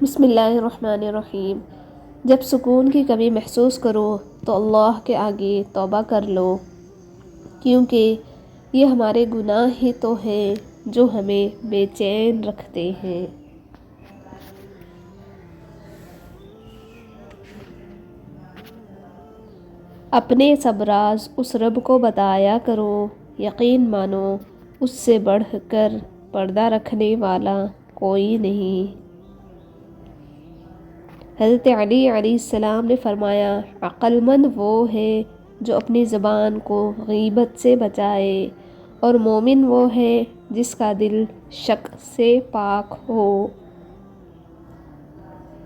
بسم اللہ الرحمن الرحیم۔ جب سکون کی کمی محسوس کرو تو اللہ کے آگے توبہ کر لو، کیونکہ یہ ہمارے گناہ ہی تو ہیں جو ہمیں بے چین رکھتے ہیں۔ اپنے سب راز اس رب کو بتایا کرو، یقین مانو اس سے بڑھ کر پردہ رکھنے والا کوئی نہیں۔ حضرت علی علیہ السلام نے فرمایا، عقل مند وہ ہے جو اپنی زبان کو غیبت سے بچائے، اور مومن وہ ہے جس کا دل شک سے پاک ہو۔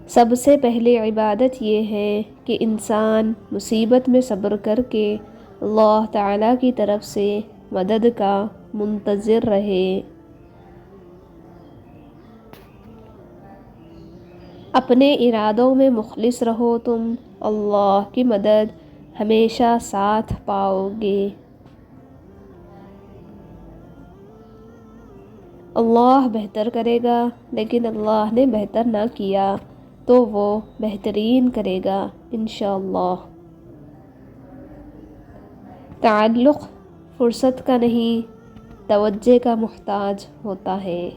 سب سے پہلے عبادت یہ ہے کہ انسان مصیبت میں صبر کر کے اللہ تعالیٰ کی طرف سے مدد کا منتظر رہے۔ اپنے ارادوں میں مخلص رہو، تم اللہ کی مدد ہمیشہ ساتھ پاؤ گے۔ اللہ بہتر کرے گا، لیکن اللہ نے بہتر نہ کیا تو وہ بہترین کرے گا انشاءاللہ۔ تعلق فرصت کا نہیں، توجہ کا محتاج ہوتا ہے۔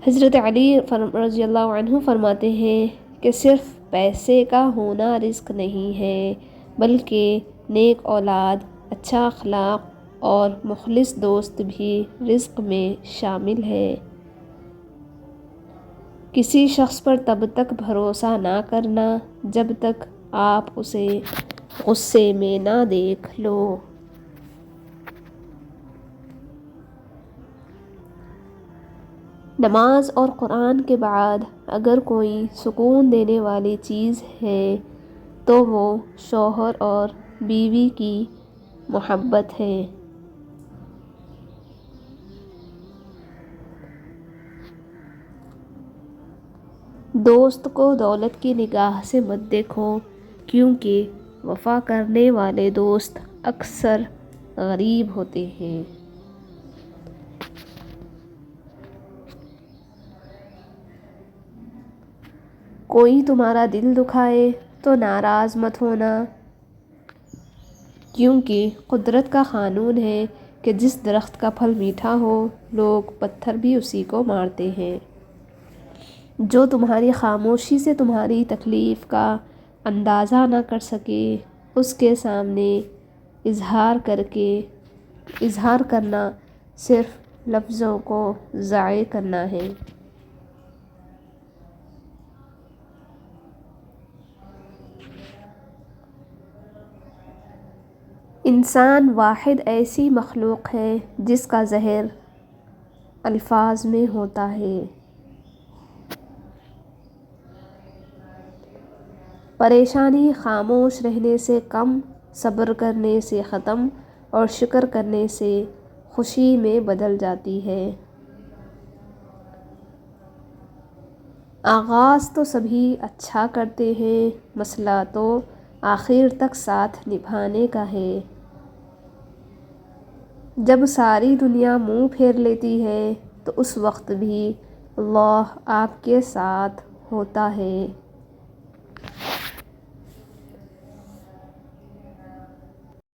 حضرت علی رضی اللہ عنہ فرماتے ہیں کہ صرف پیسے کا ہونا رزق نہیں ہے، بلکہ نیک اولاد، اچھا اخلاق اور مخلص دوست بھی رزق میں شامل ہے۔ کسی شخص پر تب تک بھروسہ نہ کرنا جب تک آپ اسے غصے میں نہ دیکھ لو۔ نماز اور قرآن کے بعد اگر کوئی سکون دینے والی چیز ہے تو وہ شوہر اور بیوی کی محبت ہے۔ دوست کو دولت کی نگاہ سے مت دیکھو، کیونکہ وفا کرنے والے دوست اکثر غریب ہوتے ہیں۔ کوئی تمہارا دل دکھائے تو ناراض مت ہونا، کیونکہ قدرت کا قانون ہے کہ جس درخت کا پھل میٹھا ہو لوگ پتھر بھی اسی کو مارتے ہیں۔ جو تمہاری خاموشی سے تمہاری تکلیف کا اندازہ نہ کر سکے، اس کے سامنے اظہار کرنا صرف لفظوں کو ضائع کرنا ہے۔ انسان واحد ایسی مخلوق ہے جس کا زہر الفاظ میں ہوتا ہے۔ پریشانی خاموش رہنے سے کم، صبر کرنے سے ختم، اور شکر کرنے سے خوشی میں بدل جاتی ہے۔ آغاز تو سبھی اچھا کرتے ہیں، مسئلہ تو آخر تک ساتھ نبھانے کا ہے۔ جب ساری دنیا منہ پھیر لیتی ہے تو اس وقت بھی اللہ آپ کے ساتھ ہوتا ہے۔